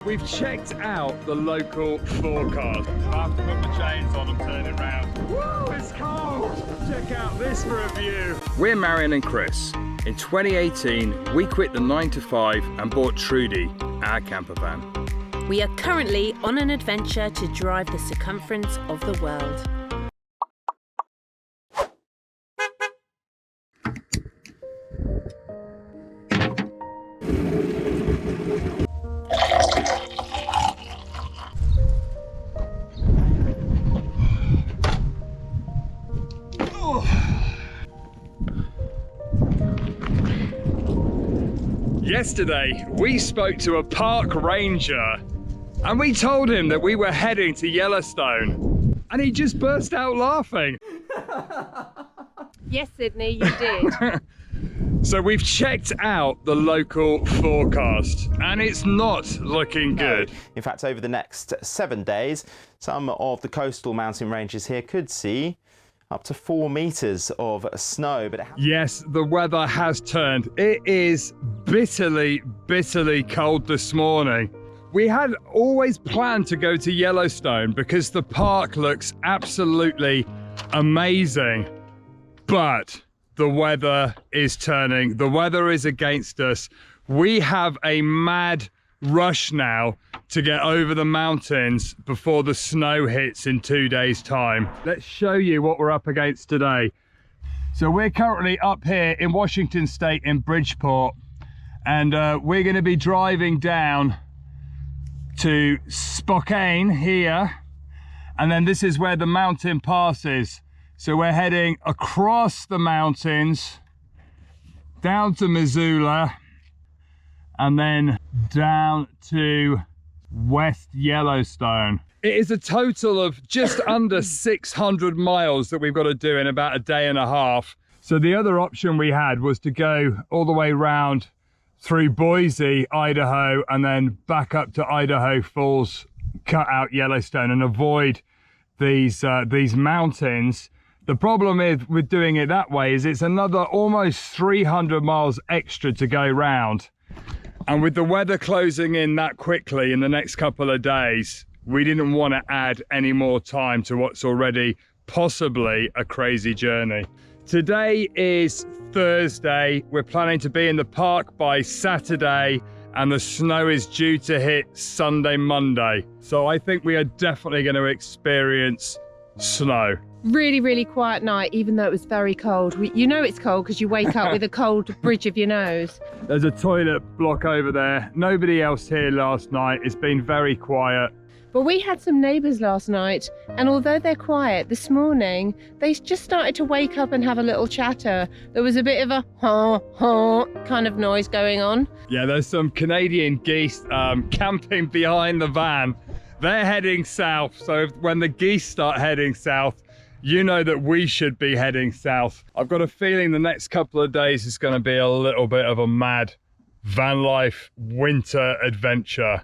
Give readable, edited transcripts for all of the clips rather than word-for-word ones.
We've checked out the local forecast. I have to put my chains on and turn it round. Woo, it's cold! Check out this for a view. We're Marion and Chris. In 2018, we quit the 9 to 5 and bought Trudy, our camper van. We are currently on an adventure to drive the circumference of the world. Yesterday, we spoke to a park ranger and we told him that we were heading to Yellowstone and he just burst out laughing. Yes, Sydney, you did. So we've checked out the local forecast and it's not looking good. In fact, over the next 7 days, some of the coastal mountain ranges here could see up to 4 meters of snow. But yes, the weather has turned. It is bitterly, bitterly cold this morning. We had always planned to go to Yellowstone because the park looks absolutely amazing, but the weather is turning. The weather is against us. We have a mad rush now to get over the mountains before the snow hits in 2 days' time. Let's show you what we're up against today. So we're currently up here in Washington State in Bridgeport, and we're going to be driving down to Spokane here, and then this is where the mountain passes. So we're heading across the mountains down to Missoula and then down to West Yellowstone. It is a total of just under 600 miles that we've got to do in about a day and a half. So the other option we had was to go all the way round through Boise, Idaho, and then back up to Idaho Falls, cut out Yellowstone and avoid these mountains. The problem is with doing it that way is it's another almost 300 miles extra to go round. And with the weather closing in that quickly in the next couple of days, we didn't want to add any more time to what's already possibly a crazy journey. Today is Thursday. We're planning to be in the park by Saturday, and the snow is due to hit Sunday, Monday. So I think we are definitely going to experience snow. Really, really quiet night, even though it was very cold. You know it's cold because you wake up with a cold bridge of your nose. There's a toilet block over there. Nobody else here last night. It's been very quiet. But we had some neighbours last night, and although they're quiet, this morning they just started to wake up and have a little chatter. There was a bit of a honk, honk kind of noise going on. Yeah, there's some Canadian geese camping behind the van. They're heading south, so when the geese start heading south, you know that we should be heading south. I've got a feeling the next couple of days is going to be a little bit of a mad van life winter adventure.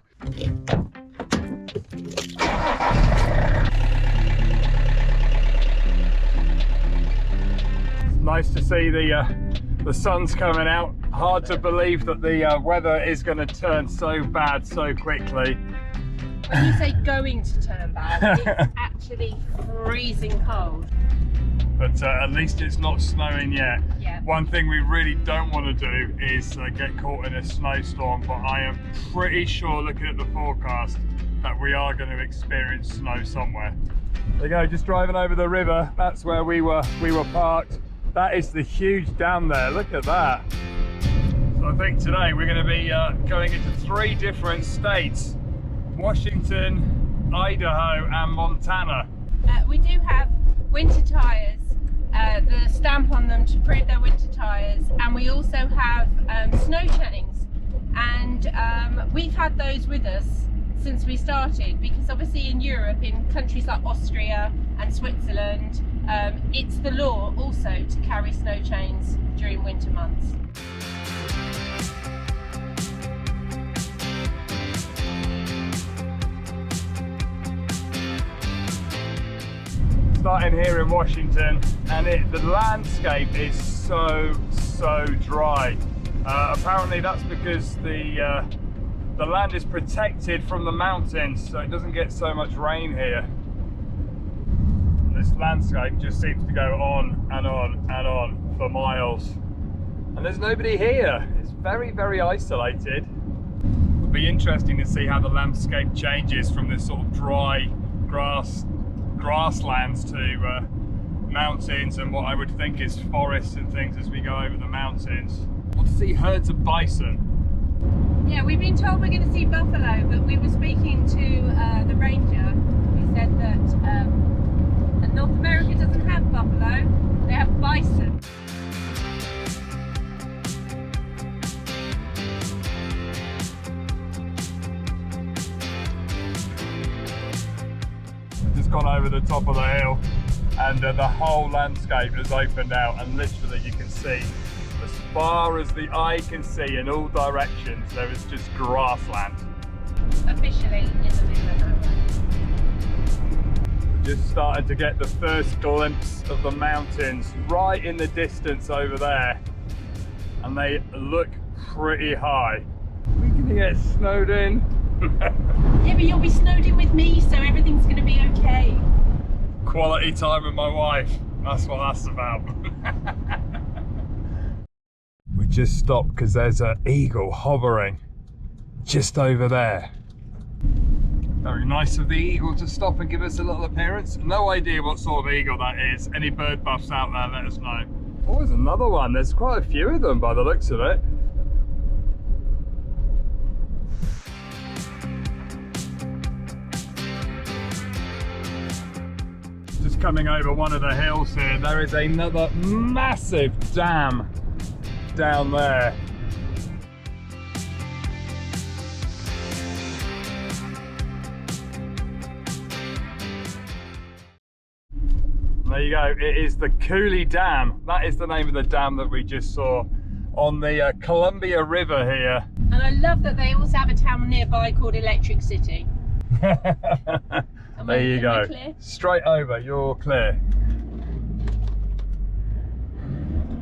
Nice to see the sun's coming out. Hard to believe that the weather is going to turn so bad so quickly. When you say going to turn bad, it's actually freezing cold. But at least it's not snowing yet. Yeah. One thing we really don't want to do is get caught in a snowstorm, but I am pretty sure, looking at the forecast, that we are going to experience snow somewhere. There you go, just driving over the river. That's where we were parked. That is the huge dam there, look at that. So I think today we're going to be going into 3 different states: Washington, Idaho and Montana. We do have winter tyres, the stamp on them to prove they're winter tyres, and we also have snow chains, and we've had those with us since we started, because obviously in Europe, in countries like Austria and Switzerland, it's the law also to carry snow chains during winter months. Starting here in Washington, and the landscape is so dry. Apparently that's because the the land is protected from the mountains, so it doesn't get so much rain here. This landscape just seems to go on and on and on for miles. And there's nobody here. It's very, very isolated. It'll be interesting to see how the landscape changes from this sort of dry grasslands to mountains and what I would think is forests and things as we go over the mountains. Want to see herds of bison. Yeah, we've been told we're going to see buffalo, but we were speaking to the ranger who said that North America doesn't have buffalo, they have bison. Just gone over the top of the hill and the whole landscape has opened out, and literally you can see as far as the eye can see in all directions there is just grassland. Officially in the middle of nowhere. Just starting to get the first glimpse of the mountains right in the distance over there, and they look pretty high. We're gonna get snowed in. Yeah, but you'll be snowed in with me, so everything's going to be okay. Quality time with my wife, that's what that's about. We just stopped because there's an eagle hovering just over there. Very nice of the eagle to stop and give us a little appearance. No idea what sort of eagle that is. Any bird buffs out there, let us know. Oh, there's another one. There's quite a few of them by the looks of it. Just coming over one of the hills here, there is another massive dam down there. There you go, it is the Cooley Dam. That is the name of the dam that we just saw on the Columbia River here. And I love that they also have a town nearby called Electric City. There you go. Straight over, you're clear.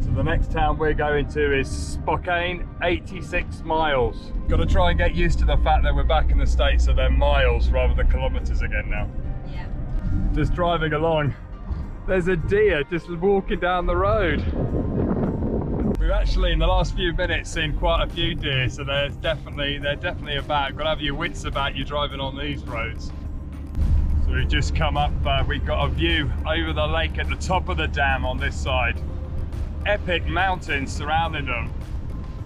So the next town we're going to is Spokane, 86 miles. Got to try and get used to the fact that we're back in the States, so they're miles rather than kilometers again now. Yeah. Just driving along. There's a deer just walking down the road. We've actually in the last few minutes seen quite a few deer, so they're definitely about. Got to have your wits about you driving on these roads. So we've just come up, we've got a view over the lake at the top of the dam on this side. Epic mountains surrounding them.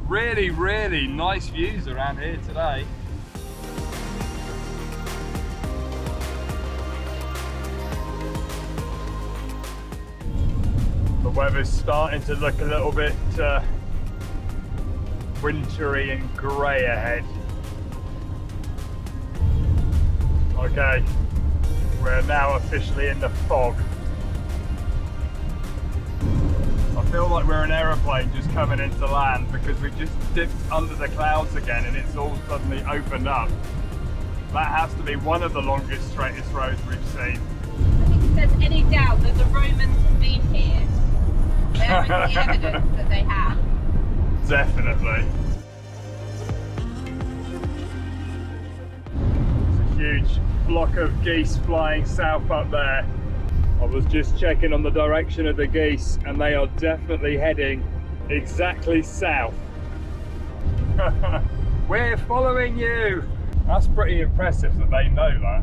Really, really nice views around here today. The weather's starting to look a little bit wintry and grey ahead. Okay. We're now officially in the fog. I feel like we're an aeroplane just coming into land because we just dipped under the clouds again and it's all suddenly opened up. That has to be one of the longest, straightest roads we've seen. I think if there's any doubt that the Romans have been here, there is the evidence that they have. Definitely. It's a huge flock of geese flying south up there. I was just checking on the direction of the geese and they are definitely heading exactly south. We're following you. That's pretty impressive that they know that.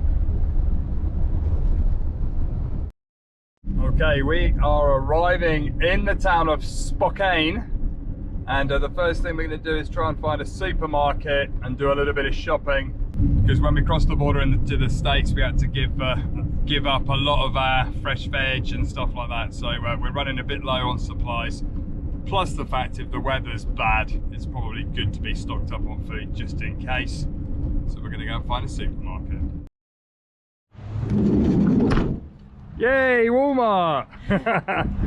Okay, we are arriving in the town of Spokane, and the first thing we're going to do is try and find a supermarket and do a little bit of shopping, because when we crossed the border to the States we had to give up a lot of our fresh veg and stuff like that, so we're running a bit low on supplies, plus the fact if the weather's bad it's probably good to be stocked up on food just in case. So we're going to go and find a supermarket. Yay, Walmart!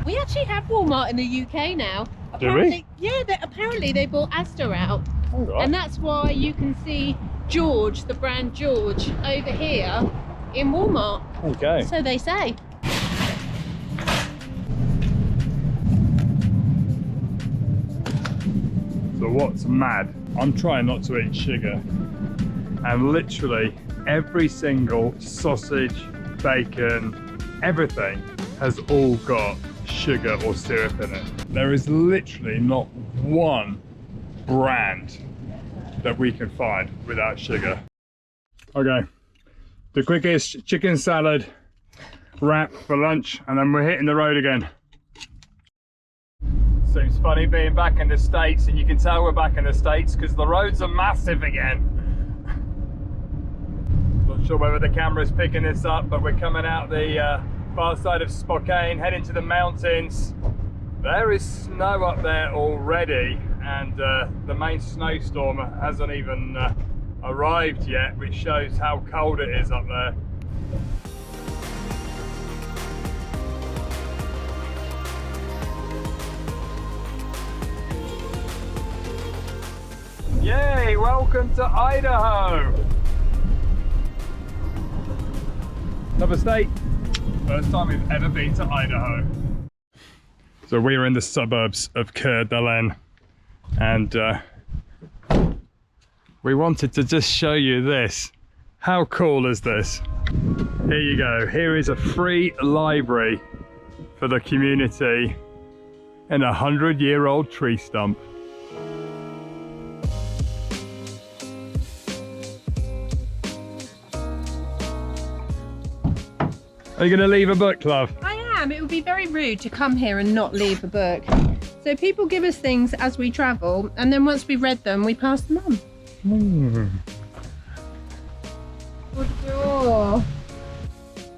We actually have Walmart in the UK now. Do we? Yeah, apparently they bought Asda out. All right. And that's why you can see George, the brand George, over here in Walmart. Okay. So they say. So what's mad? I'm trying not to eat sugar. And literally every single sausage, bacon, everything has all got sugar or syrup in it. There is literally not one brand that we can find without sugar. Okay, the quickest chicken salad wrap for lunch, and then we're hitting the road again. Seems funny being back in the States, and you can tell we're back in the States because the roads are massive again. Not sure whether the camera's picking this up, but we're coming out the far side of Spokane, heading to the mountains. There is snow up there already, and the main snowstorm hasn't even arrived yet, which shows how cold it is up there. Yay, welcome to Idaho! Another state. First time we've ever been to Idaho. So we're in the suburbs of Coeur d'Alene, and we wanted to just show you this. How cool is this? Here you go. Here is a free library for the community in a 100-year-old tree stump. Are you going to leave a book, love? I am. It would be very rude to come here and not leave a book. So people give us things as we travel, and then once we've read them, we pass them on. Oh.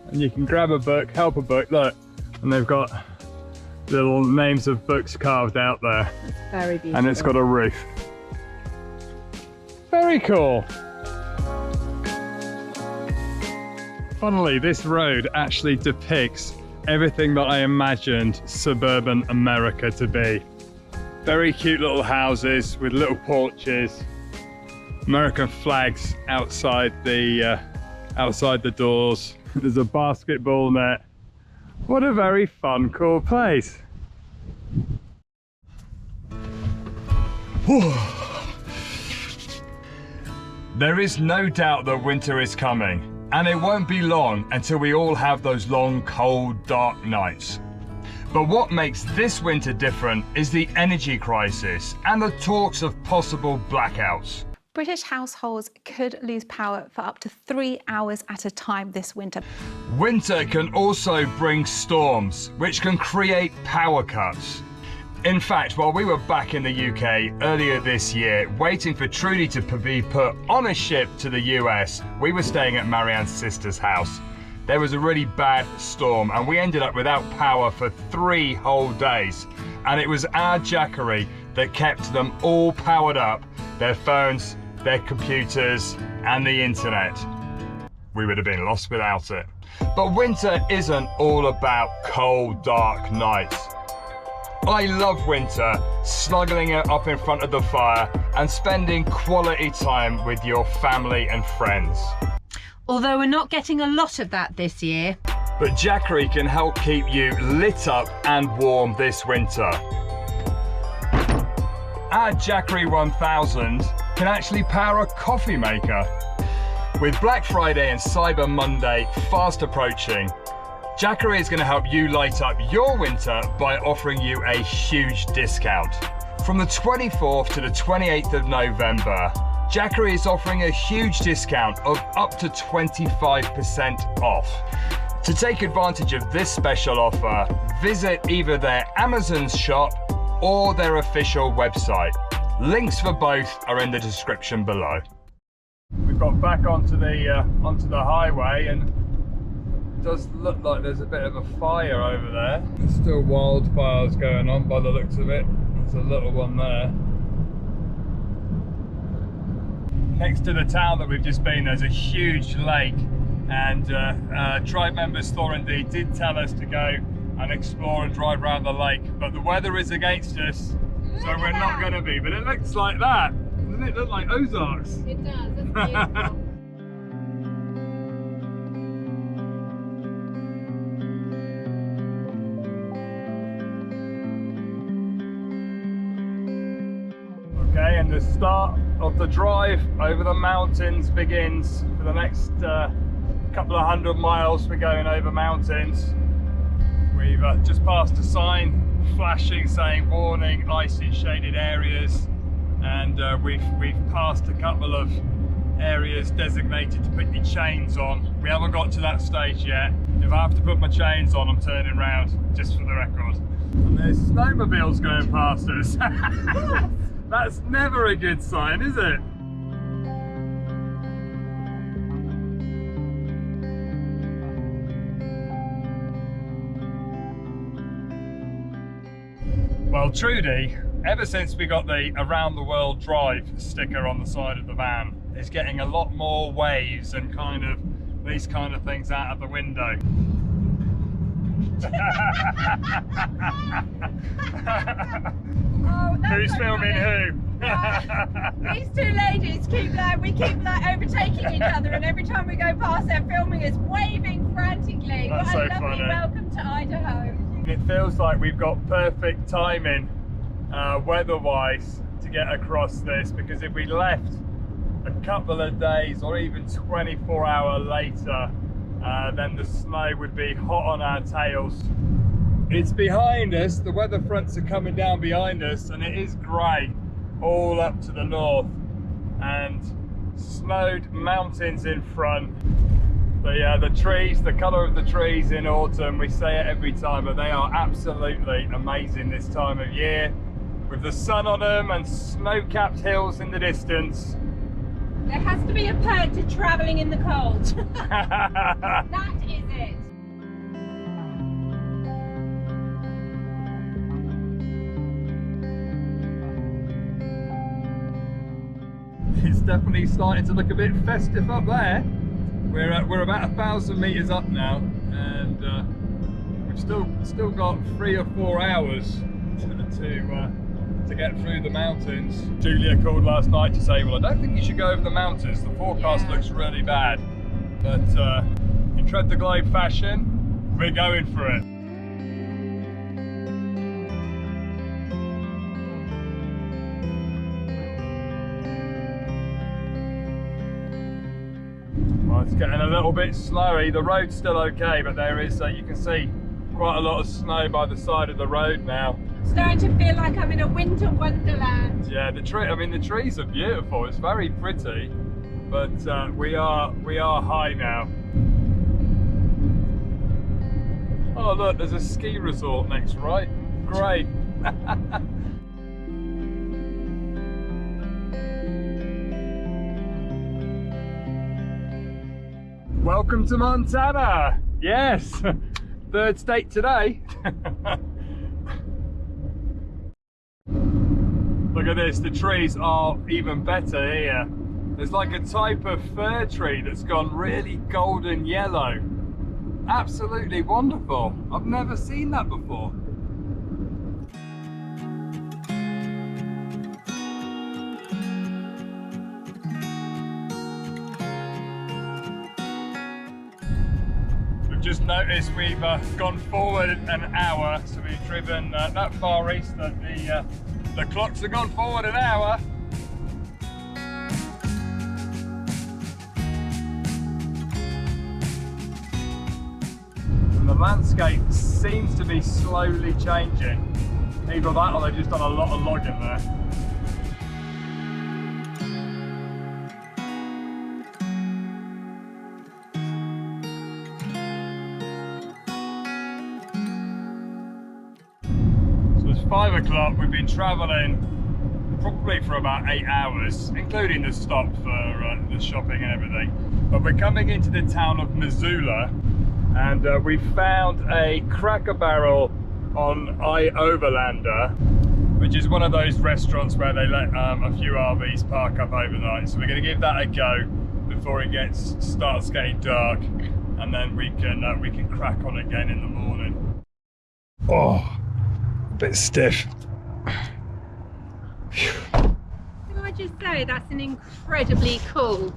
And you can grab a book, help a book, look, and they've got little names of books carved out there. It's very beautiful. And it's got a roof. Very cool. Funnily, this road actually depicts everything that I imagined suburban America to be. Very cute little houses with little porches, American flags outside the doors. There's a basketball net. What a very fun, cool place. There is no doubt that winter is coming. And it won't be long until we all have those long, cold, dark nights. But what makes this winter different is the energy crisis and the talks of possible blackouts. British households could lose power for up to 3 hours at a time this winter. Winter can also bring storms, which can create power cuts. In fact, while we were back in the UK earlier this year, waiting for Trudy to be put on a ship to the US, we were staying at Marianne's sister's house. There was a really bad storm and we ended up without power for 3 whole days. And it was our Jackery that kept them all powered up, their phones, their computers, and the internet. We would have been lost without it. But winter isn't all about cold, dark nights. I love winter, snuggling up in front of the fire and spending quality time with your family and friends. Although we're not getting a lot of that this year. But Jackery can help keep you lit up and warm this winter. Our Jackery 1000 can actually power a coffee maker. With Black Friday and Cyber Monday fast approaching, Jackery is going to help you light up your winter by offering you a huge discount. From the 24th to the 28th of November, Jackery is offering a huge discount of up to 25% off. To take advantage of this special offer, visit either their Amazon shop or their official website. Links for both are in the description below. We've got back onto the highway, and it does look like there's a bit of a fire over there. There's still wildfires going on by the looks of it. There's a little one there. Next to the town that we've just been, there's a huge lake, and tribe members Thor and Dee did tell us to go and explore and drive around the lake, but the weather is against us, so we're not going to be. But it looks like that. Doesn't it look like Ozarks? It does, that's beautiful. Okay, and the start of the drive over the mountains begins. For the next couple of 100 miles we're going over mountains. We've just passed a sign flashing saying warning, icy shaded areas, and we've passed a couple of areas designated to put your chains on. We haven't got to that stage yet. If I have to put my chains on, I'm turning around, just for the record. And there's snowmobiles going past us. That's never a good sign, is it? Well, Trudy, ever since we got the Around the World Drive sticker on the side of the van, is getting a lot more waves and kind of these kind of things out of the window. Who's filming who? These two ladies keep overtaking each other, and every time we go past, they're filming us, waving frantically. That's what so a lovely funny. welcome to Idaho. It feels like we've got perfect timing weather-wise to get across this, because if we left a couple of days or even 24 hours later, then the snow would be hot on our tails. It's behind us, the weather fronts are coming down behind us, and it is grey all up to the north and snowed mountains in front. The trees, the colour of the trees in autumn, we say it every time, but they are absolutely amazing this time of year, with the sun on them and snow-capped hills in the distance. There has to be a perk to travelling in the cold. That is it. It's definitely starting to look a bit festive up there. We're about 1,000 meters up now, and we've still got 3 or 4 hours to get through the mountains. Julia called last night to say, well, I don't think you should go over the mountains. The forecast looks really bad. But in Tread the Globe fashion, we're going for it. Well, it's getting a little bit snowy. The road's still okay, but there is, you can see quite a lot of snow by the side of the road now. Starting to feel like I'm in a winter wonderland. Yeah, the trees are beautiful. It's very pretty, but we are high now. Oh look, there's a ski resort next, right? Great. Welcome to Montana. Yes, third state today. Look at this, the trees are even better here. There's like a type of fir tree that's gone really golden yellow. Absolutely wonderful. I've never seen that before. We've just noticed we've gone forward an hour, so we've driven that far east that the clocks have gone forward an hour. And the landscape seems to be slowly changing. Either that or they've just done a lot of logging there. So it's 5 o'clock, we've been travelling probably for about 8 hours, including the stop for the shopping and everything. But we're coming into the town of Missoula, and we found a Cracker Barrel on iOverlander, which is one of those restaurants where they let a few RVs park up overnight. So we're going to give that a go before it starts getting dark, and then we can crack on again in the morning. Oh, a bit stiff. Can I just say that's an incredibly cool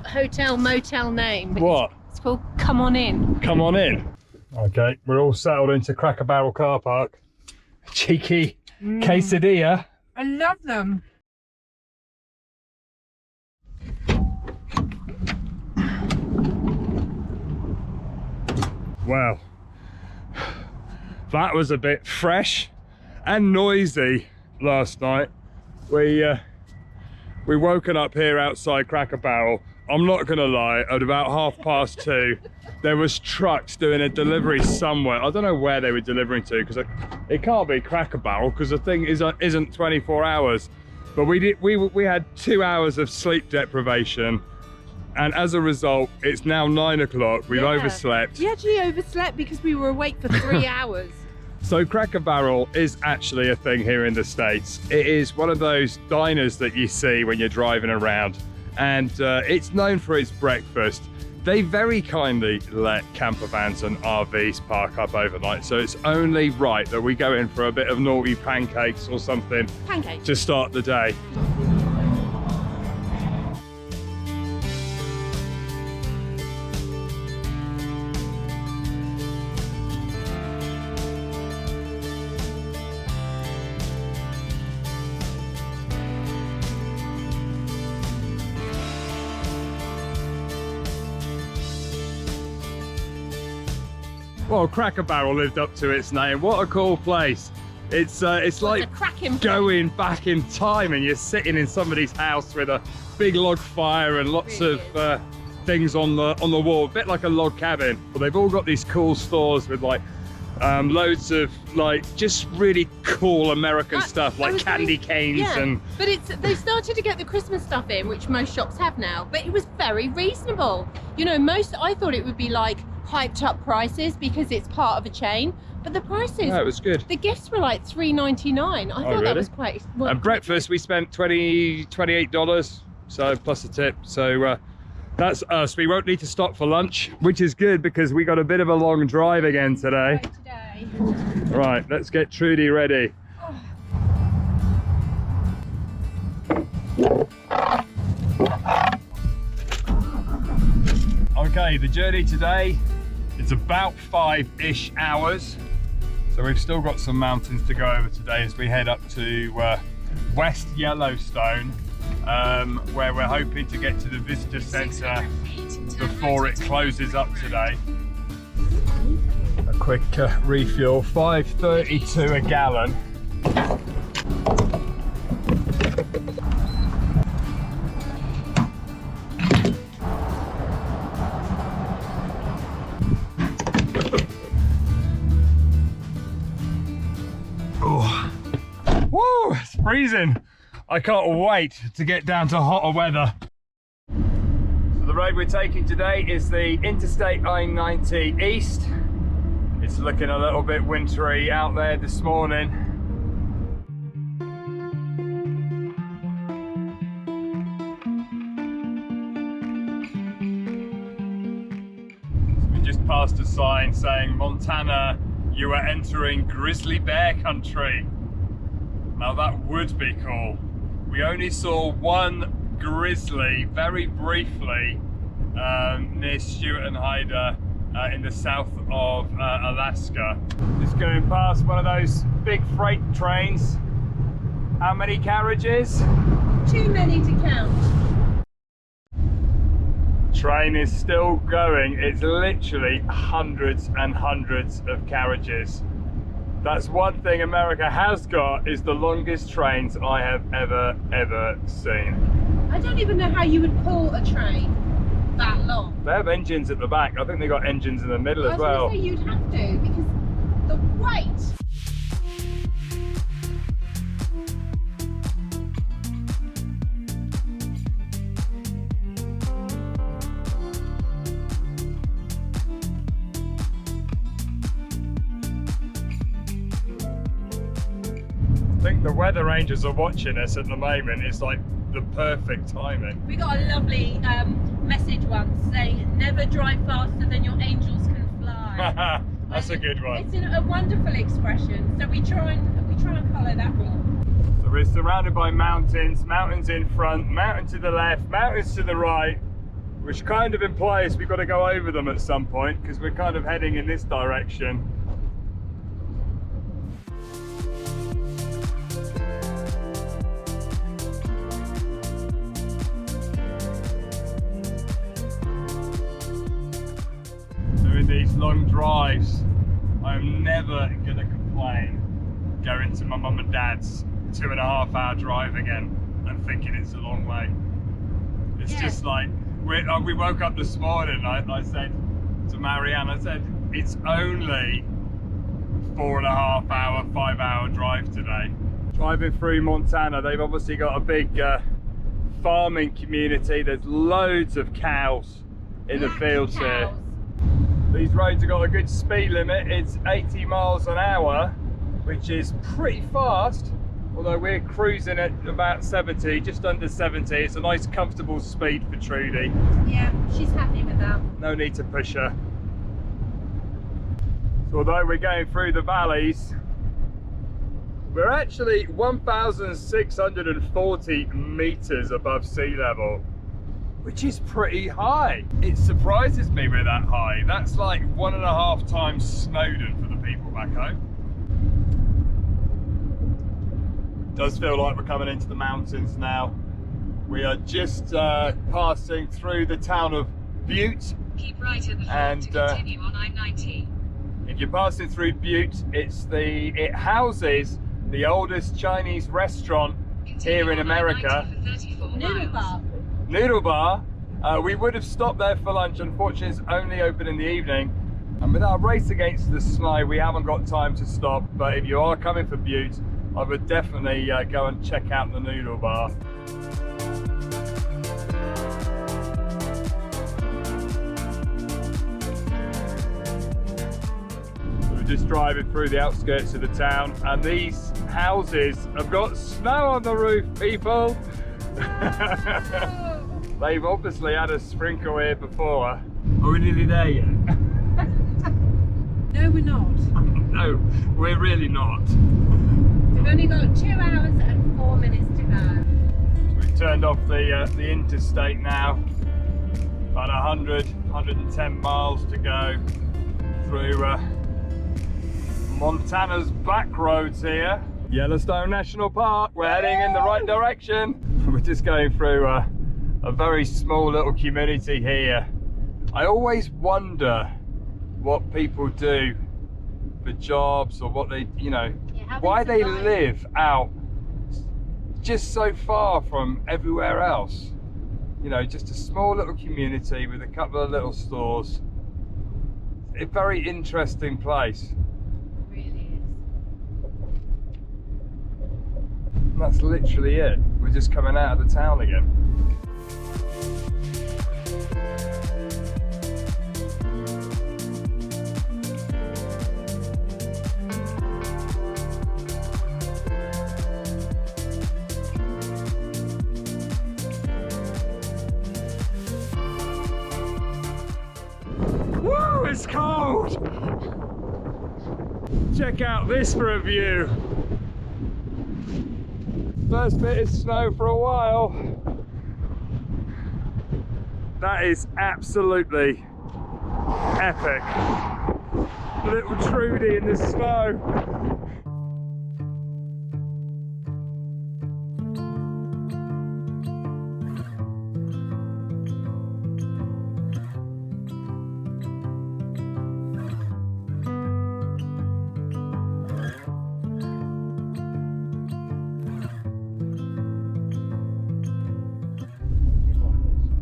hotel motel name. What? It's called Come On In. Come on in. Okay, we're all settled into Cracker Barrel car park. Cheeky quesadilla. I love them. Well, that was a bit fresh and noisy last night. We woken up here outside Cracker Barrel. I'm not gonna lie, at about 2:30, there was trucks doing a delivery somewhere. I don't know where they were delivering to, because it can't be Cracker Barrel because the thing isn't 24 hours. But we had 2 hours of sleep deprivation, and as a result, it's now 9 o'clock. We've overslept. We actually overslept because we were awake for 3 hours. So Cracker Barrel is actually a thing here in the States. It is one of those diners that you see when you're driving around, and it's known for its breakfast. They very kindly let camper vans and RVs park up overnight, so it's only right that we go in for a bit of naughty pancakes or something to start the day. Well, Cracker Barrel lived up to its name. What a cool place. It's like going back in time, and you're sitting in somebody's house with a big log fire and lots of things on the wall, a bit like a log cabin. But they've all got these cool stores with like loads of like just really cool American stuff, like candy canes and. But they started to get the Christmas stuff in, which most shops have now. But it was very reasonable. You know, I thought it would be like hyped up prices because it's part of a chain, but the prices, it was good. The gifts were like $3.99. I thought that was quite well. And breakfast we spent $28, so plus a tip. So that's us. We won't need to stop for lunch, which is good because we got a bit of a long drive again today. Right, let's get Trudy ready. Okay, the journey today, it's about 5-ish hours. So we've still got some mountains to go over today as we head up to West Yellowstone, where we're hoping to get to the visitor center before it closes up today. A quick refuel, $5.32 a gallon. Woo, it's freezing. I can't wait to get down to hotter weather. So the road we're taking today is the Interstate I-90 East. It's looking a little bit wintry out there this morning. So we just passed a sign saying, Montana, you are entering grizzly bear country. Now that would be cool. We only saw one grizzly very briefly near Stewart and Hyder in the south of Alaska. Just going past one of those big freight trains. How many carriages? Too many to count. Train is still going. It's literally hundreds and hundreds of carriages. That's one thing America has got, is the longest trains I have ever seen. I don't even know how you would pull a train that long. They have engines at the back. I think they got engines in the middle as well. I was going to say you'd have to, because the weight. I think the weather rangers are watching us at the moment. It's like the perfect timing. We got a lovely message once saying, never drive faster than your angels can fly. That's a good one. It's a wonderful expression. So we try and follow that rule. So we're surrounded by mountains, mountains in front, mountain to the left, mountains to the right, which kind of implies we've got to go over them at some point because we're kind of heading in this direction. these long drives, I'm never gonna complain going to my mum and dad's 2.5 hour drive again and thinking it's a long way. It's just like, we woke up this morning, I said to Marianne, I said, it's only 4.5 hour, 5 hour drive today. Driving through Montana, they've obviously got a big farming community. There's loads of cows in the fields here. These roads have got a good speed limit. It's 80 miles an hour, which is pretty fast, although we're cruising at about 70, just under 70. It's a nice comfortable speed for Trudy. Yeah, she's happy with that. No need to push her. So although we're going through the valleys, we're actually 1,640 meters above sea level, which is pretty high. It surprises me we're that high. That's like 1.5 times Snowdon for the people back home. Does feel like we're coming into the mountains now. We are just passing through the town of Butte. Keep right at the front to continue on I-90. If you're passing through Butte, it houses the oldest Chinese restaurant here in America. Noodle bar. Noodle bar. We would have stopped there for lunch. Unfortunately, it's only open in the evening. And with our race against the snow, we haven't got time to stop. But if you are coming for Butte, I would definitely go and check out the Noodle bar. We're just driving through the outskirts of the town, and these houses have got snow on the roof, people. They've obviously had a sprinkle here before. Are we nearly there yet? No, we're not. No, we're really not. We've only got 2 hours and 4 minutes to go. We've turned off the interstate now. About 110 miles to go through Montana's back roads here. Yellowstone National Park, we're heading in the right direction. We're just going through a very small little community here. I always wonder what people do for jobs, or what they, why they live out just so far from everywhere else. Just a small little community with a couple of little stores. A very interesting place. It really is. And that's literally it. We're just coming out of the town again. Woo, it's cold! Check out this for a view. First bit of snow for a while. That is absolutely epic. Little Trudy in the snow.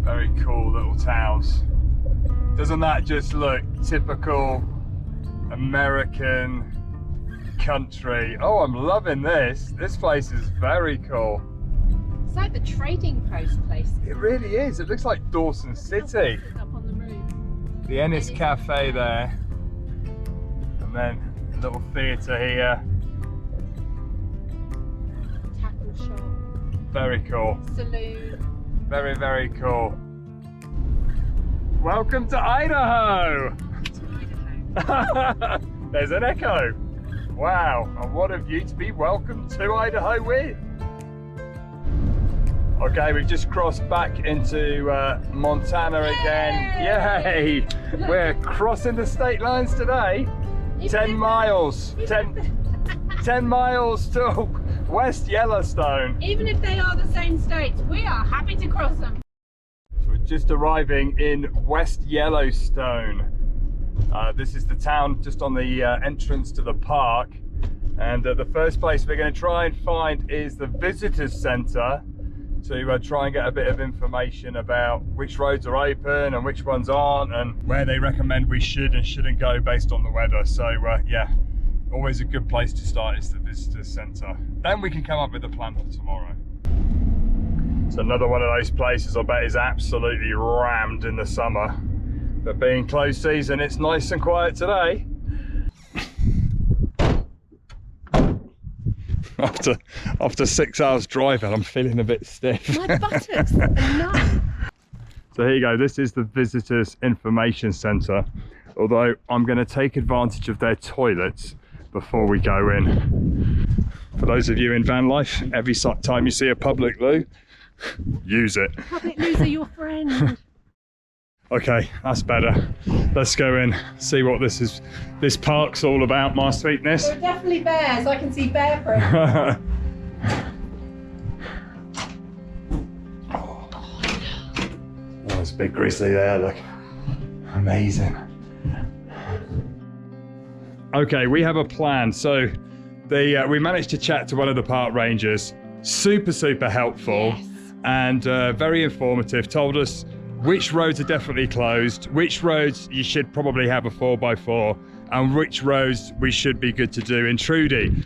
Very cool little towns. Doesn't that just look typical American country? Oh, I'm loving this. This place is very cool. It's like the trading post place. It really is. It looks like Dawson City. Up on the roof. The Ennis Cafe there. And then a little theatre here. Tackle shop. Very cool. Saloon. Very, very cool. Welcome to Idaho! There's an echo. Wow, and what a view to be welcomed to Idaho with. Okay, we've just crossed back into Montana again. Yay! We're crossing the state lines today. 10 miles. 10 miles to West Yellowstone. Even if they are the same states, we are happy to cross them. So we're just arriving in West Yellowstone. This is the town just on the entrance to the park, and the first place we're going to try and find is the visitors centre to try and get a bit of information about which roads are open and which ones aren't, and where they recommend we should and shouldn't go based on the weather. So yeah, always a good place to start is the visitors centre. Then we can come up with a plan for tomorrow. It's another one of those places I bet is absolutely rammed in the summer, but being closed season, it's nice and quiet today. After 6 hours driving, I'm feeling a bit stiff. My buttocks are numb. So here you go, this is the Visitors Information Centre, although I'm going to take advantage of their toilets before we go in. For those of you in van life, every time you see a public loo, use it. Public loos are your friend. Okay, that's better. Let's go in, see what this park's all about, my sweetness. There are definitely bears. I can see bear print. Oh, there's a big grizzly there, look. Amazing. Okay, we have a plan. So we managed to chat to one of the park rangers. Super helpful. Yes. And very informative. Told us which roads are definitely closed, which roads you should probably have a 4x4, and which roads we should be good to do in Trudy.